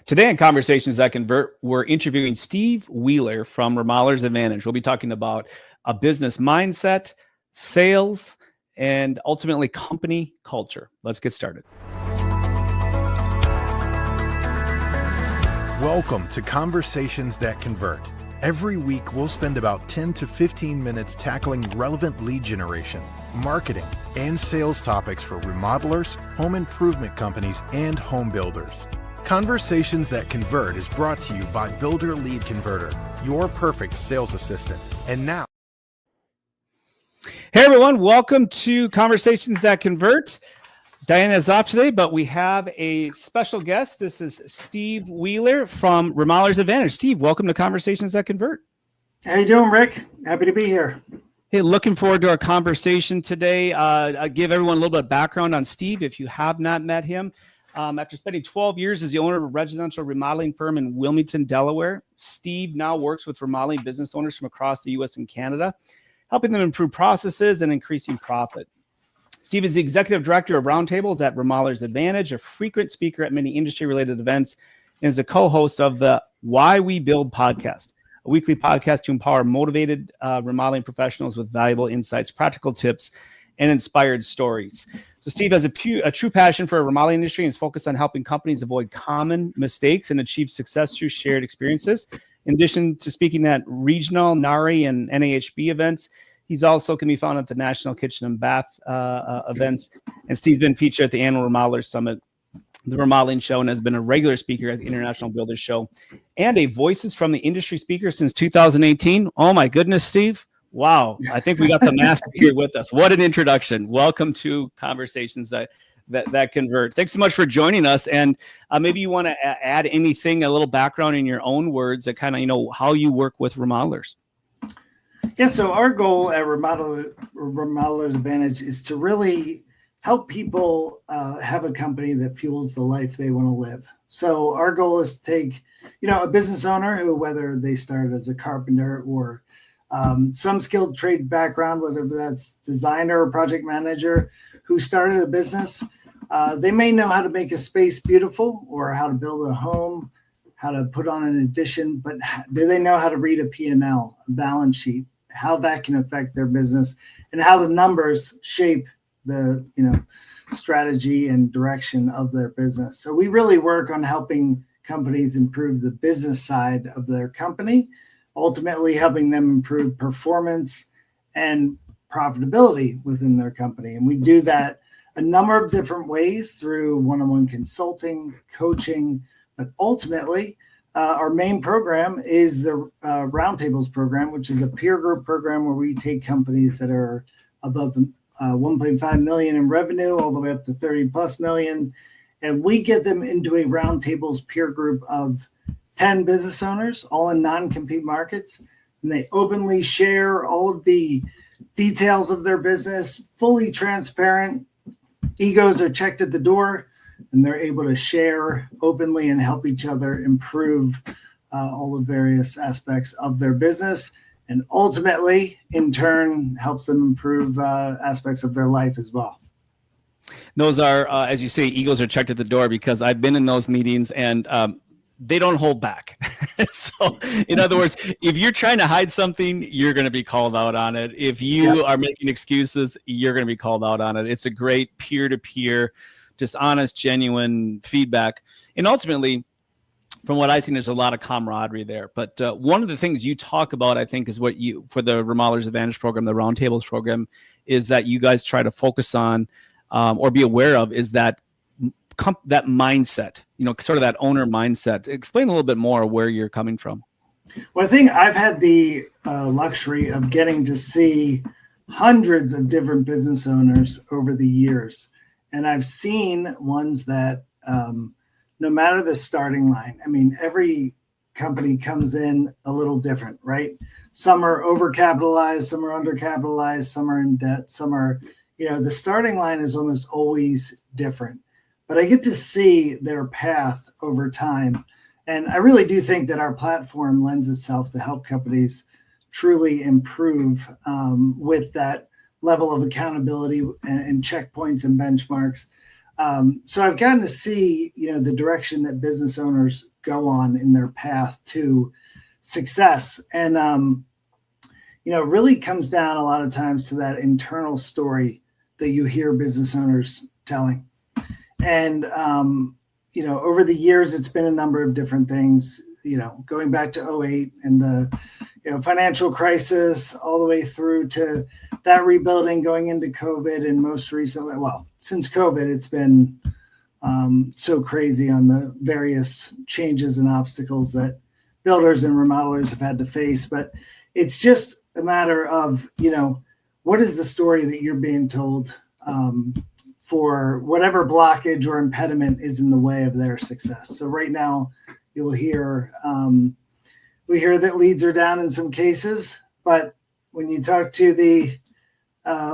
Today in Conversations That Convert, we're interviewing Steve Wheeler from Remodelers Advantage. We'll be talking about a business mindset, sales, and ultimately company culture. Let's get started. Welcome to Conversations That Convert. Every week, we'll spend about 10 to 15 minutes tackling relevant lead generation, marketing, and sales topics for remodelers, home improvement companies, and home builders. Conversations That Convert is brought to you by Builder Lead Converter, your perfect sales assistant. And now, hey everyone, welcome to Conversations That Convert. Diana is off today, but we have a special guest. This is Steve Wheeler from Remodelers Advantage. Steve, welcome to Conversations That Convert. How you doing, Rick? Happy to be here. Hey, looking forward to our conversation today. I'll give everyone a little bit of background on Steve if you have not met him. After spending 12 years as the owner of a residential remodeling firm in Wilmington, Delaware, Steve now works with remodeling business owners from across the U.S. and Canada, helping them improve processes and increasing profit. Steve is the executive director of Roundtables at Remodelers Advantage, a frequent speaker at many industry-related events, and is a co-host of the Why We Build podcast, a weekly podcast to empower motivated remodeling professionals with valuable insights, practical tips, and inspired stories. So Steve has a true passion for the remodeling industry and is focused on helping companies avoid common mistakes and achieve success through shared experiences. In addition to speaking at regional, NARI, and NAHB events, he's also can be found at the National Kitchen and Bath events. And Steve's been featured at the annual Remodelers Summit, the Remodeling Show, and has been a regular speaker at the International Builders Show and a Voices from the Industry speaker since 2018. Oh my goodness, Steve. Wow. I think we got the master here with us. What an introduction. Welcome to Conversations That Convert. Thanks so much for joining us. And maybe you want to add anything, a little background in your own words that kind of, how you work with remodelers. Yeah, so our goal at Remodelers Advantage is to really help people have a company that fuels the life they want to live. So our goal is to take, a business owner who, whether they started as a carpenter or some skilled trade background, whether that's designer or project manager who started a business, they may know how to make a space beautiful or how to build a home, how to put on an addition, but do they know how to read a P&L, a balance sheet, how that can affect their business and how the numbers shape the, strategy and direction of their business. So we really work on helping companies improve the business side of their company, ultimately helping them improve performance and profitability within their company. And we do that a number of different ways through one-on-one consulting, coaching, but ultimately our main program is the Roundtables program, which is a peer group program where we take companies that are above 1.5 million in revenue all the way up to 30 plus million. And we get them into a Roundtables peer group of 10 business owners, all in non-compete markets, and they openly share all of the details of their business, fully transparent. Egos are checked at the door, and they're able to share openly and help each other improve all the various aspects of their business, and ultimately, in turn, helps them improve aspects of their life as well. Those are, as you say, egos are checked at the door, because I've been in those meetings and they don't hold back. So in other words, if you're trying to hide something, you're going to be called out on it. If you are making excuses, you're going to be called out on it. It's a great peer-to-peer, just honest, genuine feedback. And ultimately, from what I've seen, there's a lot of camaraderie there. But one of the things you talk about, I think, is what you, for the Remodelers Advantage program, the Roundtables program, is that you guys try to focus on or be aware of is that mindset, sort of that owner mindset. Explain a little bit more where you're coming from. Well, I think I've had the luxury of getting to see hundreds of different business owners over the years. And I've seen ones that no matter the starting line, every company comes in a little different, right? Some are overcapitalized, some are undercapitalized, some are in debt, some are, the starting line is almost always different. But I get to see their path over time. And I really do think that our platform lends itself to help companies truly improve with that level of accountability and checkpoints and benchmarks. So I've gotten to see, the direction that business owners go on in their path to success. And, it really comes down a lot of times to that internal story that you hear business owners telling. And, over the years, it's been a number of different things, going back to '08 and the, financial crisis all the way through to that rebuilding going into COVID. And most recently, since COVID, it's been so crazy on the various changes and obstacles that builders and remodelers have had to face. But it's just a matter of, what is the story that you're being told for whatever blockage or impediment is in the way of their success. So right now you will hear, we hear that leads are down in some cases, but when you talk to the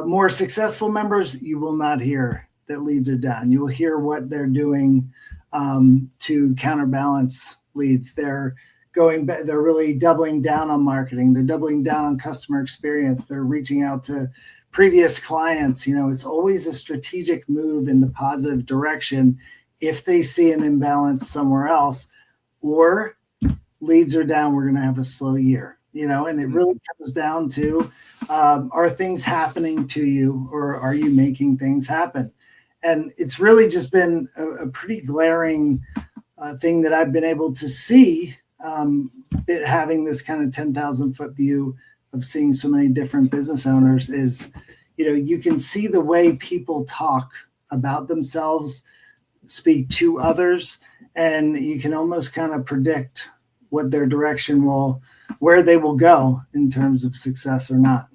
more successful members, you will not hear that leads are down. You will hear what they're doing to counterbalance leads. They're really doubling down on marketing. They're doubling down on customer experience. They're reaching out to previous clients. It's always a strategic move in the positive direction if they see an imbalance somewhere else, or leads are down, we're going to have a slow year, and it really comes down to, are things happening to you, or are you making things happen? And it's really just been a pretty glaring thing that I've been able to see, having this kind of 10,000 foot view of seeing so many different business owners is, you can see the way people talk about themselves, speak to others, and you can almost kind of predict what their direction where they will go in terms of success or not.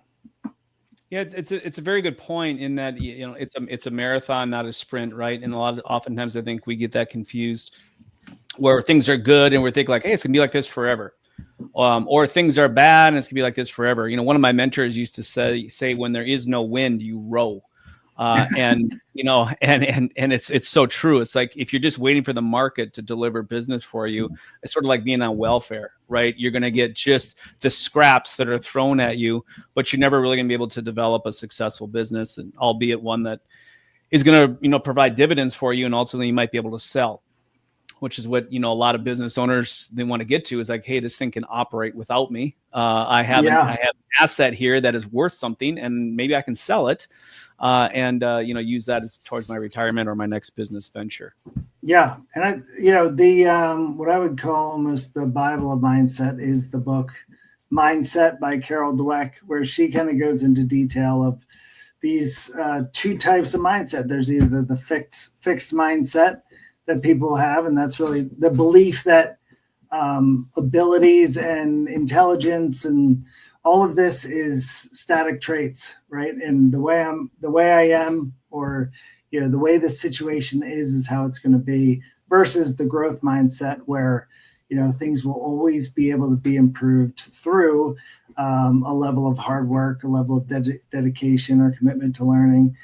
Yeah, it's a very good point in that, it's a marathon, not a sprint, right? And oftentimes I think we get that confused, where things are good and we're thinking like, hey, it's gonna be like this forever. Or things are bad and it's gonna be like this forever. One of my mentors used to say when there is no wind, you row. And it's so true. It's like, if you're just waiting for the market to deliver business for you, it's sort of like being on welfare, right? You're going to get just the scraps that are thrown at you, but you're never really going to be able to develop a successful business, and albeit one that is going to, provide dividends for you. And ultimately you might be able to sell, which is what, a lot of business owners, they want to get to, is like, hey, this thing can operate without me. I have an asset here that is worth something, and maybe I can sell it. Use that towards my retirement or my next business venture. Yeah. And what I would call almost the Bible of mindset is the book Mindset by Carol Dweck, where she kind of goes into detail of these two types of mindset. There's either the fixed mindset that people have, and that's really the belief that abilities and intelligence and all of this is static traits, right? And the way I am, or the way the situation is how it's going to be, versus the growth mindset where things will always be able to be improved through a level of hard work, a level of dedication or commitment to learning,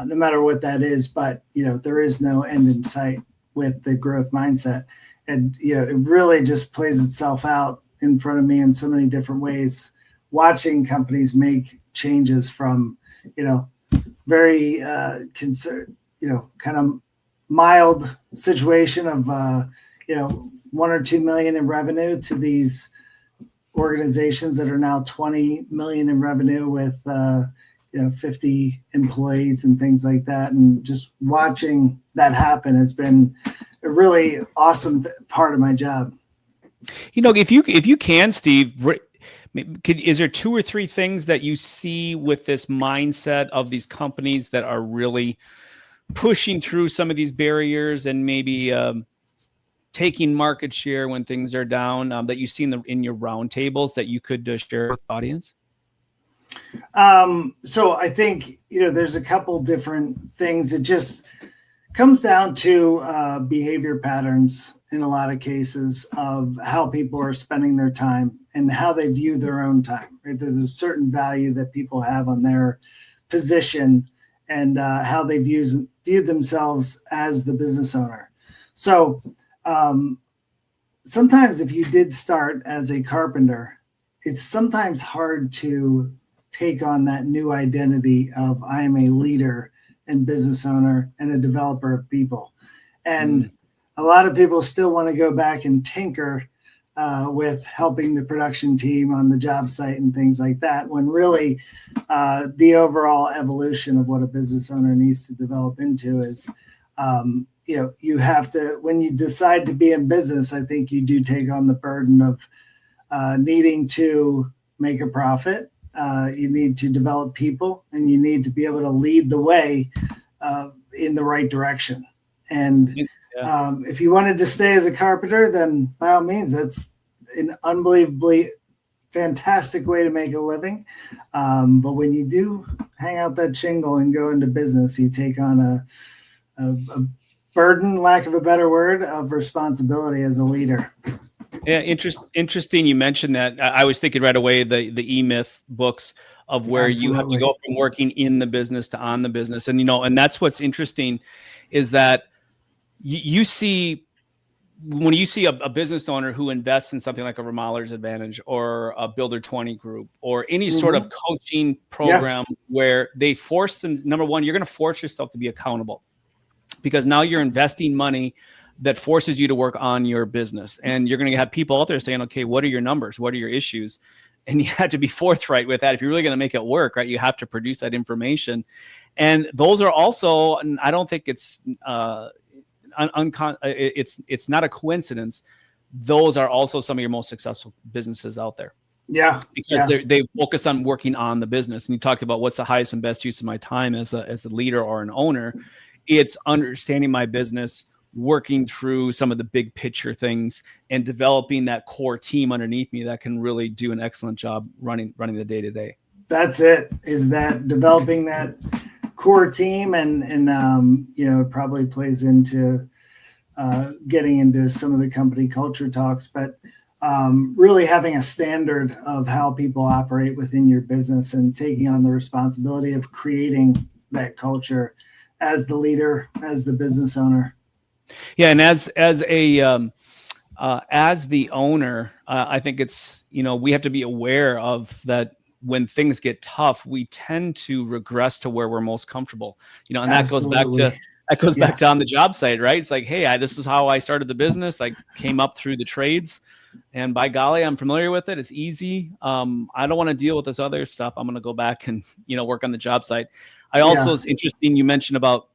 no matter what that is. But there is no end in sight with the growth mindset, and it really just plays itself out in front of me in so many different ways, watching companies make changes from, very kind of mild situation of, 1 or 2 million in revenue to these organizations that are now 20 million in revenue with, 50 employees and things like that. And just watching that happen has been a really awesome part of my job. If you can, Steve, is there 2 or 3 things that you see with this mindset of these companies that are really pushing through some of these barriers and maybe taking market share when things are down, that you see in your roundtables that you could share with the audience? So I think, there's a couple different things. It just comes down to behavior patterns in a lot of cases of how people are spending their time and how they view their own time, right? There's a certain value that people have on their position and how they view themselves as the business owner. So sometimes if you did start as a carpenter, it's sometimes hard to take on that new identity of I am a leader and business owner and a developer of people. And a lot of people still want to go back and tinker with helping the production team on the job site and things like that, when really the overall evolution of what a business owner needs to develop into is, you have to, when you decide to be in business, I think you do take on the burden of needing to make a profit. You need to develop people, and you need to be able to lead the way in the right direction. And if you wanted to stay as a carpenter, then by all means, that's an unbelievably fantastic way to make a living. But when you do hang out that shingle and go into business, you take on a burden, lack of a better word, of responsibility as a leader. Yeah, interesting. You mentioned that. I was thinking right away the E-Myth books of where you have to go from working in the business to on the business, and and that's what's interesting, is that you see, when you see a business owner who invests in something like a Remodelers Advantage or a Builder 20 group or any sort of coaching program where they force them. Number one, you're going to force yourself to be accountable, because now you're investing money that forces you to work on your business. And you're going to have people out there saying, okay, what are your numbers? What are your issues? And you have to be forthright with that. If you're really going to make it work, right, you have to produce that information. And those are also, and I don't think it's it's not a coincidence. Those are also some of your most successful businesses out there. Yeah. Because they focus on working on the business. And you talk about what's the highest and best use of my time as a leader or an owner. It's understanding my business, working through some of the big picture things, and developing that core team underneath me that can really do an excellent job running the day to day. That's it, is that developing that core team, and it probably plays into getting into some of the company culture talks, but really having a standard of how people operate within your business and taking on the responsibility of creating that culture as the leader, as the business owner. Yeah, and as the owner, I think it's, we have to be aware of that. When things get tough, we tend to regress to where we're most comfortable, and Absolutely. that goes back to on the job site, right? It's like, hey, this is how I started the business. I came up through the trades, and by golly, I'm familiar with it. It's easy. I don't want to deal with this other stuff. I'm going to go back and work on the job site. It's interesting you mentioned about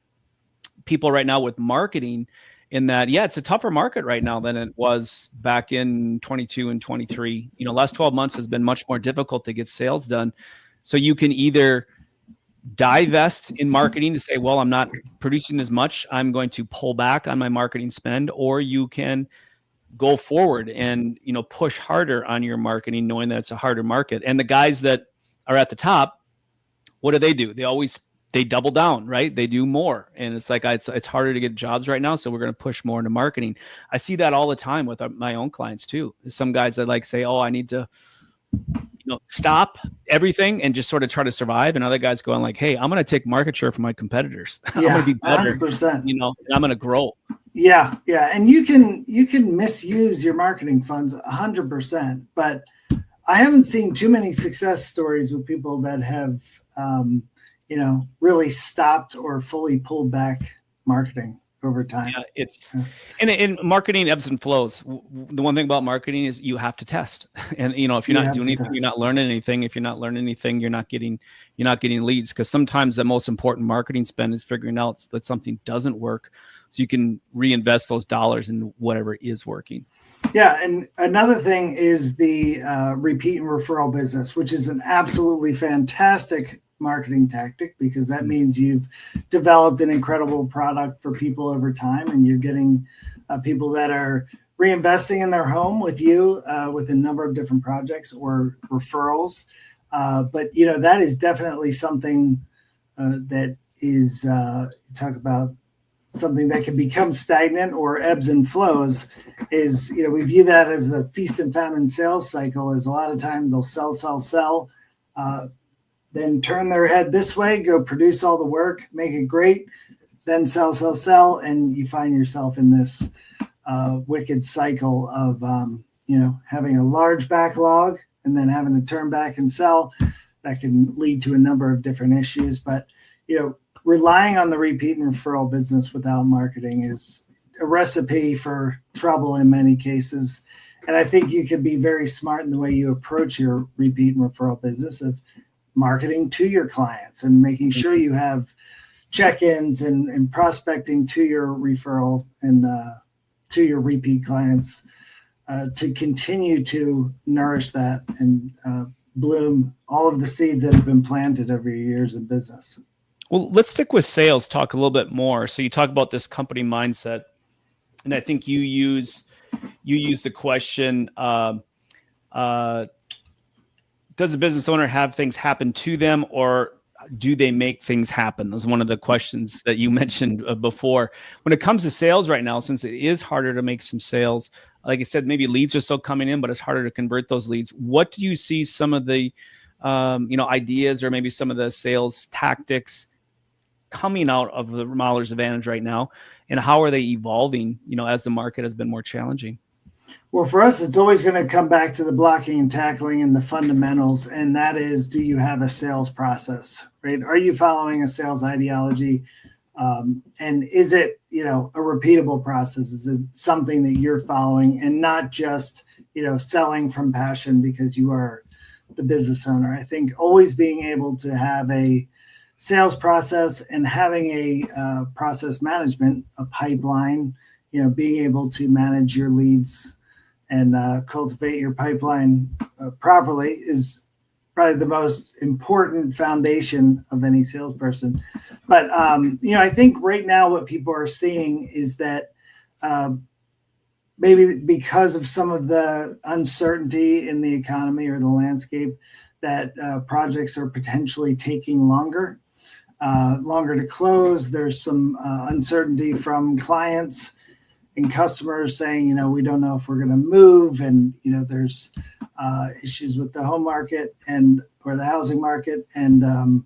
people right now with marketing, in that, it's a tougher market right now than it was back in 22 and 23. Last 12 months has been much more difficult to get sales done. So you can either divest in marketing to say, well, I'm not producing as much, I'm going to pull back on my marketing spend, or you can go forward and, push harder on your marketing, knowing that it's a harder market. And the guys that are at the top, what do? They double down, right? They do more. And it's like, it's harder to get jobs right now. So we're going to push more into marketing. I see that all the time with my own clients too. Some guys that say, oh, I need to, stop everything and just sort of try to survive. And other guys going like, hey, I'm going to take market share from my competitors. I'm going to be better, 100%. and I'm going to grow. Yeah. Yeah. And you can misuse your marketing funds 100%, but I haven't seen too many success stories with people that have, really stopped or fully pulled back marketing over time. Yeah, and marketing ebbs and flows. The one thing about marketing is you have to test. And if you're not doing anything, you're not learning anything. If you're not learning anything, you're not getting leads. Because sometimes the most important marketing spend is figuring out that something doesn't work, so you can reinvest those dollars in whatever is working. Yeah, and another thing is the repeat and referral business, which is an absolutely fantastic marketing tactic, because that means you've developed an incredible product for people over time, and you're getting people that are reinvesting in their home with you with a number of different projects or referrals. But that is definitely something that is talk about something that can become stagnant or ebbs and flows. Is we view that as the feast and famine sales cycle. Is a lot of time they'll sell, then turn their head this way, go produce all the work, make it great, then sell, and you find yourself in this wicked cycle of having a large backlog and then having to turn back and sell. That can lead to a number of different issues. But relying on the repeat and referral business without marketing is a recipe for trouble in many cases. And I think you can be very smart in the way you approach your repeat and referral business of marketing to your clients and making sure you have check-ins and prospecting to your referral and to your repeat clients to continue to nourish that and bloom all of the seeds that have been planted over your years in business. Well, let's stick with sales, talk a little bit more. So you talk about this company mindset, and I think you use the question, does a business owner have things happen to them, or do they make things happen? That's one of the questions that you mentioned before. When it comes to sales right now, since it is harder to make some sales, like I said, maybe leads are still coming in, but it's harder to convert those leads. What do you see some of the ideas or maybe some of the sales tactics coming out of the Remodelers Advantage right now, and how are they evolving, as the market has been more challenging? Well, for us, it's always going to come back to the blocking and tackling and the fundamentals. And that is, do you have a sales process, right? Are you following a sales ideology? And is it, a repeatable process? Is it something that you're following and not just, selling from passion because you are the business owner? I think always being able to have a sales process and having a process management, a pipeline, being able to manage your leads and cultivate your pipeline properly is probably the most important foundation of any salesperson. But, I think right now what people are seeing is that maybe because of some of the uncertainty in the economy or the landscape, that projects are potentially taking longer to close. There's some uncertainty from clients and customers saying, we don't know if we're going to move. And, there's issues with the home market or the housing market. And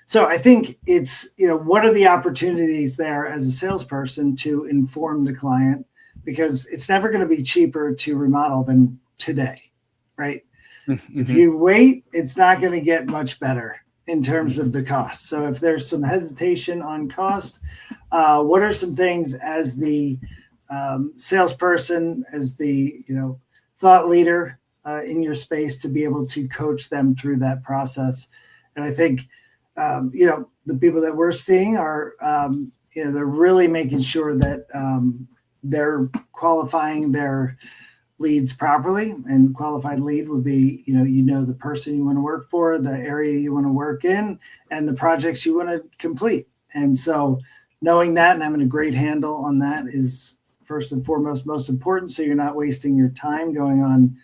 so I think it's, what are the opportunities there as a salesperson to inform the client? Because it's never going to be cheaper to remodel than today, right? Mm-hmm. If you wait, it's not going to get much better in terms of the cost. So if there's some hesitation on cost, what are some things as the salesperson, as the thought leader in your space to be able to coach them through that process? And I think the people that we're seeing are they're really making sure that they're qualifying their leads properly. And qualified lead would be the person you want to work for, the area you want to work in, and the projects you want to complete. And so knowing that and having a great handle on that is first and foremost most important, so you're not wasting your time going on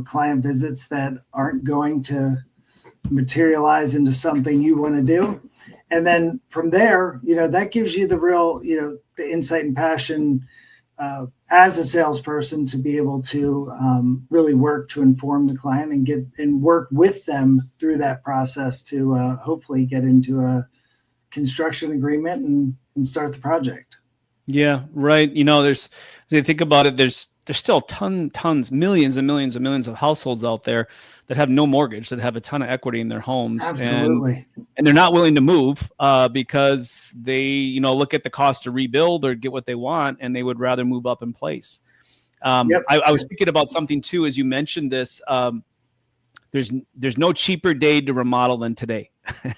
client visits that aren't going to materialize into something you want to do. And then from there, that gives you the real the insight and passion as a salesperson to be able to really work to inform the client and work with them through that process to hopefully get into a construction agreement and start the project. Yeah, right. As you think about it, there's still tons, millions and millions and millions of households out there that have no mortgage, that have a ton of equity in their homes. Absolutely. And they're not willing to move because they, look at the cost to rebuild or get what they want, and they would rather move up in place. Yep. I was thinking about something too, as you mentioned this. There's no cheaper day to remodel than today.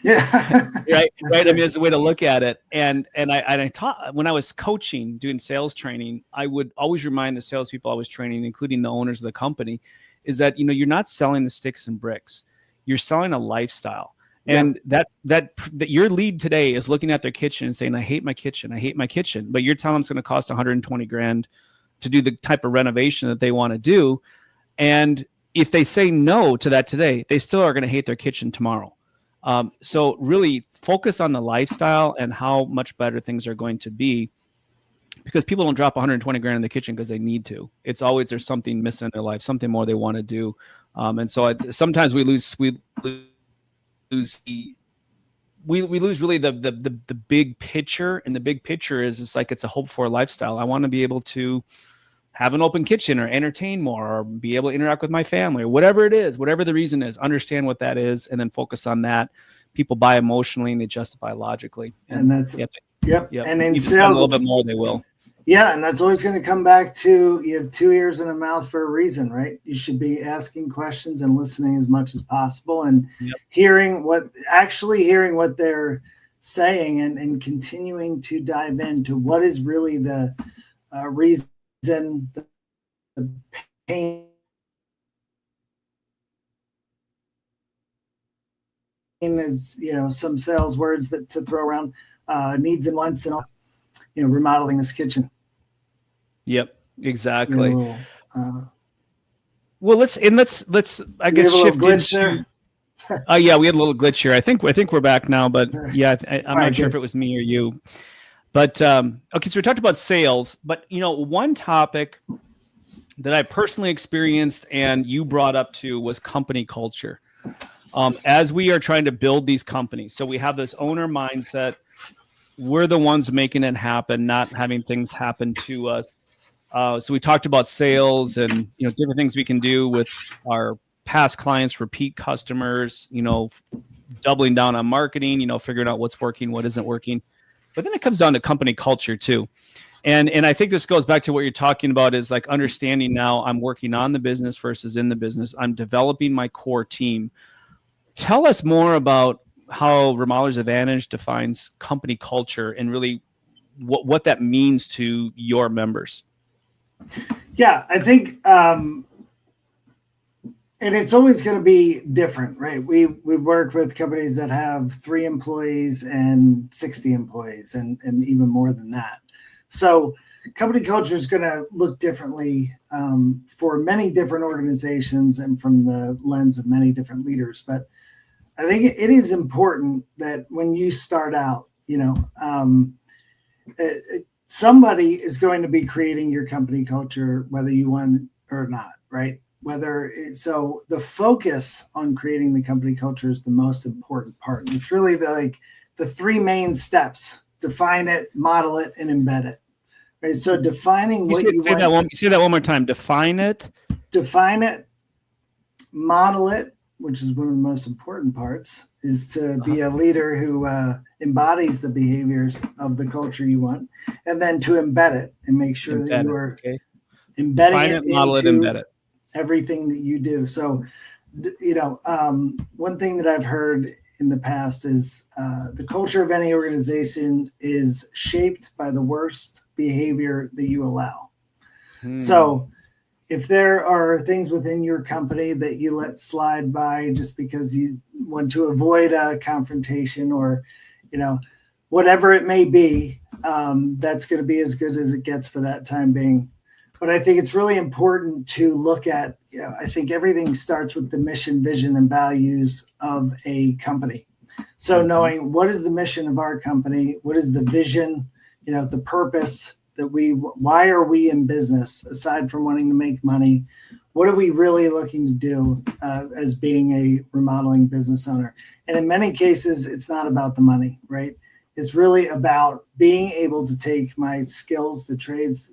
Yeah. Right. I mean, it's a way to look at it. And I taught when I was coaching, doing sales training, I would always remind the salespeople I was training, including the owners of the company, is that, you're not selling the sticks and bricks. You're selling a lifestyle. And that your lead today is looking at their kitchen and saying, I hate my kitchen. But you're telling them it's going to cost $120,000 to do the type of renovation that they want to do. And if they say no to that today, they still are going to hate their kitchen tomorrow. So really focus on the lifestyle and how much better things are going to be, because people don't drop $120,000 in the kitchen because they need to. It's always there's something missing in their life, something more they want to do. And so sometimes we lose really the big picture, and the big picture is like it's a hope for a lifestyle. I want to be able to have an open kitchen or entertain more or be able to interact with my family or whatever it is, whatever the reason is, understand what that is and then focus on that. people buy emotionally and they justify logically. And that's, yep. And in you sales, spend a little bit more, they will. Yeah. And that's always going to come back to, you have 2 ears and a mouth for a reason, right? You should be asking questions and listening as much as possible, and hearing what they're saying, and continuing to dive into what is really the reason, the pain is, some sales words that to throw around, needs and wants, and all, remodeling this kitchen. Yep, exactly. Well, let's I guess shift into. Yeah, we had a little glitch here. I think we're back now, but yeah, I'm not sure if it was me or you. But okay, so we talked about sales, but one topic that I personally experienced and you brought up too was company culture. As we are trying to build these companies, so we have this owner mindset. We're the ones making it happen, not having things happen to us. So we talked about sales and different things we can do with our past clients, repeat customers, doubling down on marketing, figuring out what's working, what isn't working. But then it comes down to company culture too. And I think this goes back to what you're talking about, is like understanding now I'm working on the business versus in the business. I'm developing my core team. Tell us more about how Remodelers Advantage defines company culture and really what that means to your members. Yeah, I think, and it's always going to be different, right? We work with companies that have 3 employees and 60 employees and even more than that. So company culture is going to look differently for many different organizations and from the lens of many different leaders. But I think it is important that when you start out, somebody is going to be creating your company culture, whether you want or not, right? So the focus on creating the company culture is the most important part. And it's really the 3 main steps: define it, model it, and embed it. Right. So defining what you want. Say that one more time. Define it, model it, which is one of the most important parts, is to be a leader who embodies the behaviors of the culture you want, and then to embed it and make sure that you are embedding it, model it, embed it, everything that you do. So, one thing that I've heard in the past is the culture of any organization is shaped by the worst behavior that you allow. So if there are things within your company that you let slide by just because you want to avoid a confrontation or, whatever it may be, that's going to be as good as it gets for that time being. But I think it's really important to look at, I think everything starts with the mission, vision, and values of a company. So knowing what is the mission of our company, what is the vision, the purpose why are we in business aside from wanting to make money? What are we really looking to do as being a remodeling business owner? And in many cases, it's not about the money, right? It's really about being able to take my skills, the trades,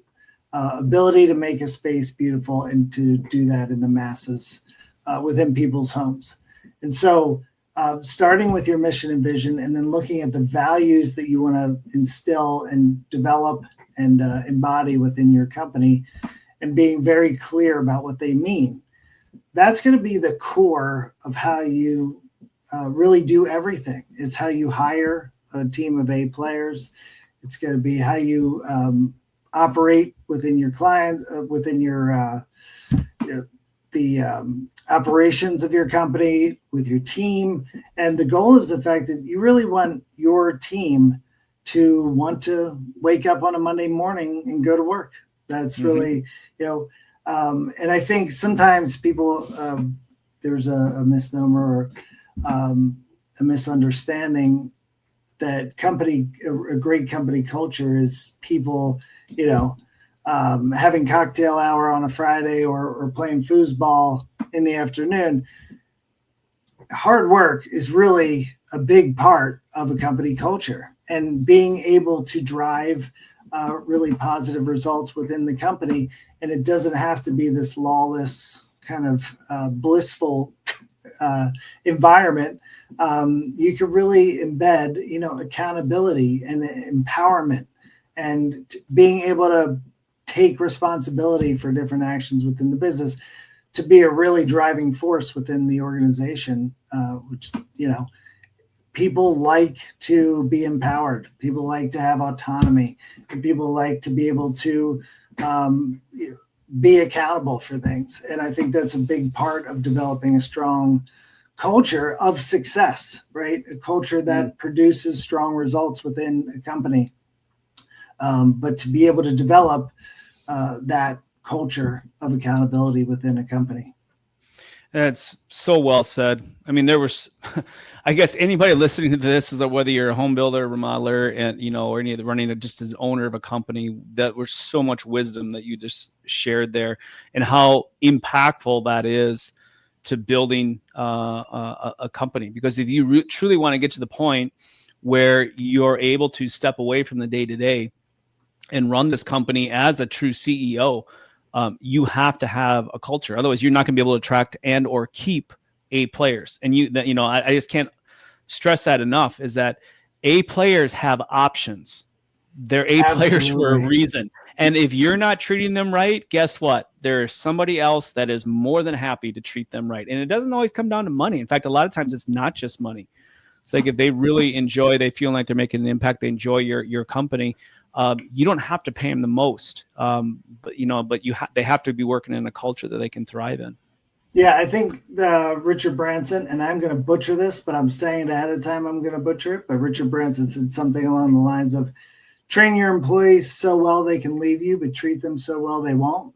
ability to make a space beautiful and to do that in the masses within people's homes. And so starting with your mission and vision, and then looking at the values that you want to instill and develop and embody within your company, and being very clear about what they mean. That's going to be the core of how you really do everything. It's how you hire a team of A players. It's going to be how you operate within your client, within your the operations of your company, with your team. And the goal is the fact that you really want your team to want to wake up on a Monday morning and go to work. That's really, and I think sometimes people, there's a misnomer or a misunderstanding that a great company culture is people, having cocktail hour on a Friday or playing foosball in the afternoon. Hard work is really a big part of a company culture, and being able to drive really positive results within the company. And it doesn't have to be this lawless kind of blissful environment, you can really embed, accountability and empowerment and being able to take responsibility for different actions within the business to be a really driving force within the organization, which, people like to be empowered. People like to have autonomy. And people like to be able to be accountable for things. And I think that's a big part of developing a strong culture of success, right? A culture that produces strong results within a company. But to be able to develop that culture of accountability within a company. That's so well said. I mean, there was, I guess anybody listening to this is that whether you're a home builder, remodeler, and or any of the running just as owner of a company, that was so much wisdom that you just shared there, and how impactful that is to building a company. Because if you truly want to get to the point where you're able to step away from the day to day and run this company as a true CEO, you have to have a culture. Otherwise, you're not going to be able to attract and or keep A players. And I just can't stress that enough, is that A players have options. They're A players for a reason. And if you're not treating them right, guess what? There's somebody else that is more than happy to treat them right. And it doesn't always come down to money. In fact, a lot of times it's not just money. It's like if they really enjoy, they feel like they're making an impact, they enjoy your company, you don't have to pay them the most, but they have to be working in a culture that they can thrive in. Yeah, I think Richard Branson, and I'm going to butcher this, but I'm saying it ahead of time, I'm going to butcher it. But Richard Branson said something along the lines of, train your employees so well they can leave you, but treat them so well they won't.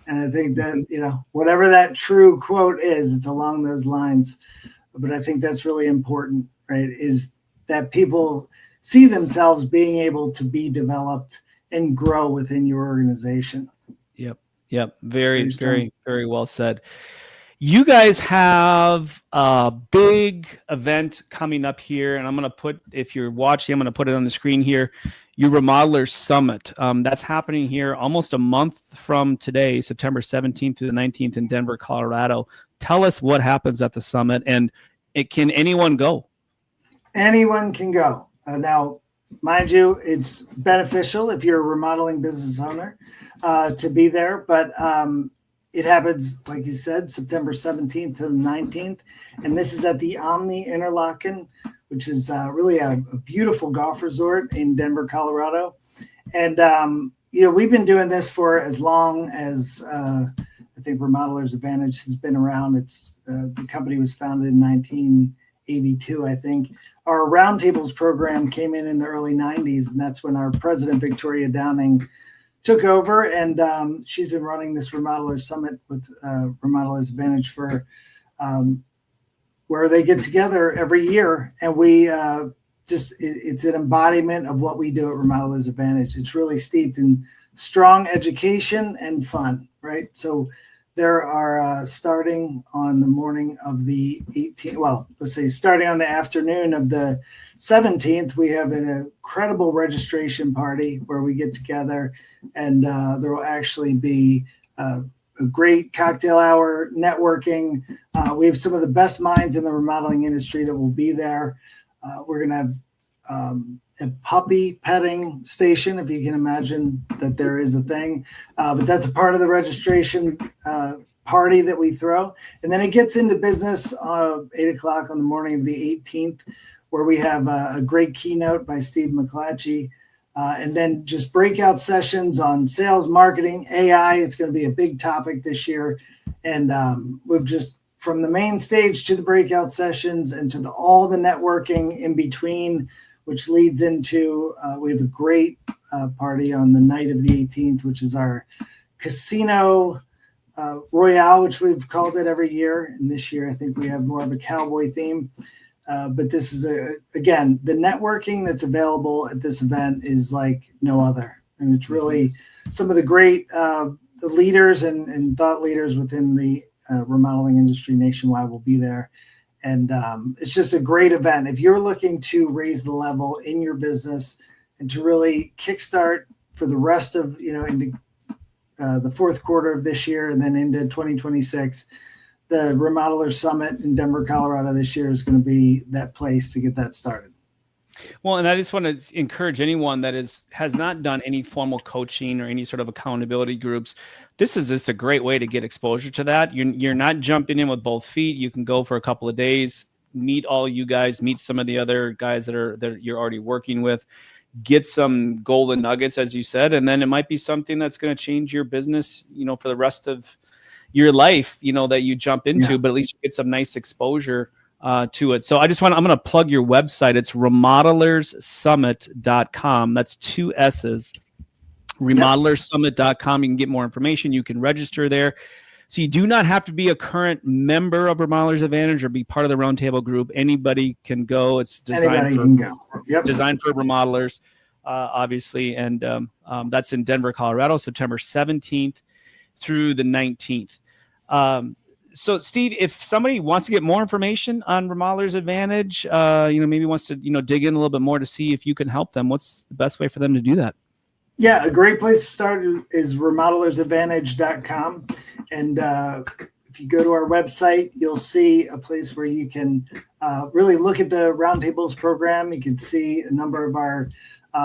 And I think that, whatever that true quote is, it's along those lines. But I think that's really important, right? Is that people see themselves being able to be developed and grow within your organization. Yep. Very, very, very well said. You guys have a big event coming up here, and I'm going to put, if you're watching, I'm going to put it on the screen here, your Remodelers Summit. That's happening here almost a month from today, September 17th through the 19th in Denver, Colorado. Tell us what happens at the summit, and can anyone go? Anyone can go. Now, mind you, it's beneficial if you're a remodeling business owner to be there, but it happens, like you said, September 17th to the 19th, and this is at the Omni Interlaken, which is really a beautiful golf resort in Denver, Colorado. And, we've been doing this for as long as I think Remodelers Advantage has been around. It's the company was founded in 1982, I think. Our Roundtables program came in the early 90s, and that's when our president, Victoria Downing, took over, and she's been running this Remodeler Summit with Remodelers Advantage for where they get together every year, and we it's an embodiment of what we do at Remodelers Advantage. It's really steeped in strong education and fun, right? So there are starting on the morning of the 18th, well, let's say starting on the afternoon of the 17th, we have an incredible registration party where we get together, and there will actually be a great cocktail hour, networking. We have some of the best minds in the remodeling industry that will be there. We're going to have a puppy petting station, if you can imagine that there is a thing. But that's a part of the registration party that we throw. And then it gets into business 8 o'clock on the morning of the 18th, where we have a great keynote by Steve McClatchy. And then just breakout sessions on sales, marketing, AI. It's going to be a big topic this year. And we've just, from the main stage to the breakout sessions and to all the networking in between, which leads into, we have a great party on the night of the 18th, which is our Casino Royale, which we've called it every year. And this year, I think we have more of a cowboy theme. But this is, again, the networking that's available at this event is like no other. And it's really some of the great the leaders and thought leaders within the remodeling industry nationwide will be there. And it's just a great event. If you're looking to raise the level in your business and to really kickstart for the rest of, into the fourth quarter of this year and then into 2026, the Remodeler Summit in Denver, Colorado this year is going to be that place to get that started. Well, and I just want to encourage anyone that has not done any formal coaching or any sort of accountability groups. This is just a great way to get exposure to that. You're not jumping in with both feet. You can go for a couple of days, meet all you guys, meet some of the other guys that you're already working with, get some golden nuggets, as you said, and then it might be something that's going to change your business, for the rest of your life, that you jump into, but at least you get some nice exposure to it. So I'm going to plug your website. It's remodelersummit.com. That's 2 S's. Remodelersummit.com. You can get more information. You can register there. So you do not have to be a current member of Remodelers Advantage or be part of the Roundtable group. Anybody can go. It's designed designed for remodelers, obviously. And that's in Denver, Colorado, September 17th through the 19th. So Steve, if somebody wants to get more information on Remodelers Advantage, maybe wants to, dig in a little bit more to see if you can help them, what's the best way for them to do that? Yeah, a great place to start is remodelersadvantage.com. And if you go to our website, you'll see a place where you can really look at the Roundtables program. You can see a number of our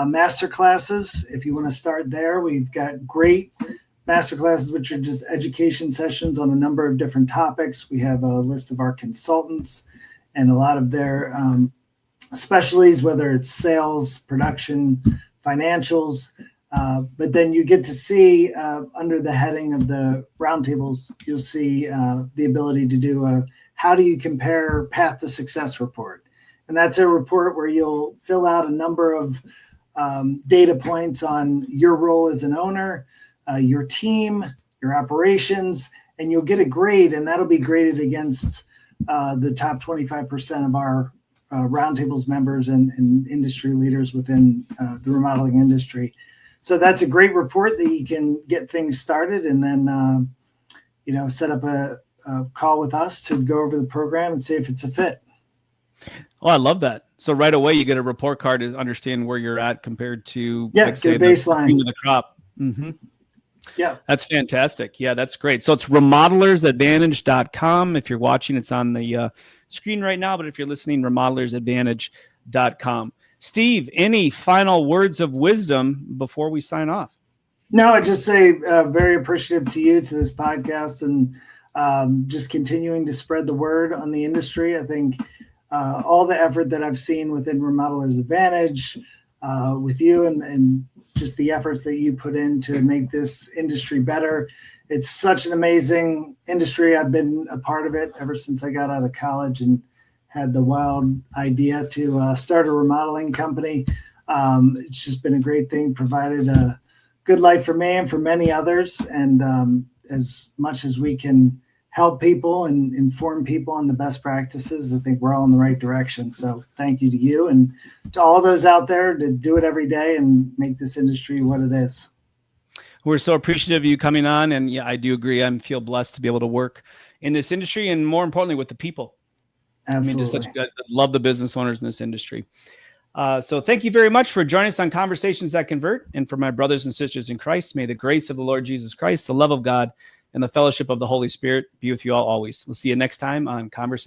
master classes. If you want to start there, we've got great master classes, which are just education sessions on a number of different topics. We have a list of our consultants and a lot of their specialties, whether it's sales, production, financials. But then you get to see under the heading of the Roundtables, you'll see the ability to do a how do you compare path to success report. And that's a report where you'll fill out a number of data points on your role as an owner, your team, your operations, and you'll get a grade, and that'll be graded against the top 25% of our Roundtables members and industry leaders within the remodeling industry. So that's a great report that you can get things started and then, set up a call with us to go over the program and see if it's a fit. Oh, I love that. So right away, you get a report card to understand where you're at compared to get a baseline of the crop. Mm-hmm. Yeah, that's fantastic. Yeah, that's great. So it's remodelersadvantage.com. If you're watching, it's on the screen right now, but if you're listening, remodelersadvantage.com. Steve, any final words of wisdom before we sign off? No, I just say very appreciative to you, to this podcast, and just continuing to spread the word on the industry. I think all the effort that I've seen within Remodelers Advantage, with you and just the efforts that you put in to make this industry better. It's such an amazing industry. I've been a part of it ever since I got out of college and had the wild idea to start a remodeling company. It's just been a great thing, provided a good life for me and for many others. And as much as we can help people and inform people on the best practices, I think we're all in the right direction. So thank you to you and to all those out there to do it every day and make this industry what it is. We're so appreciative of you coming on. And yeah, I do agree. I feel blessed to be able to work in this industry and more importantly with the people. Absolutely. I love the business owners in this industry. So thank you very much for joining us on Conversations That Convert. And for my brothers and sisters in Christ, may the grace of the Lord Jesus Christ, the love of God, and the fellowship of the Holy Spirit be with you all always. We'll see you next time on Conversations.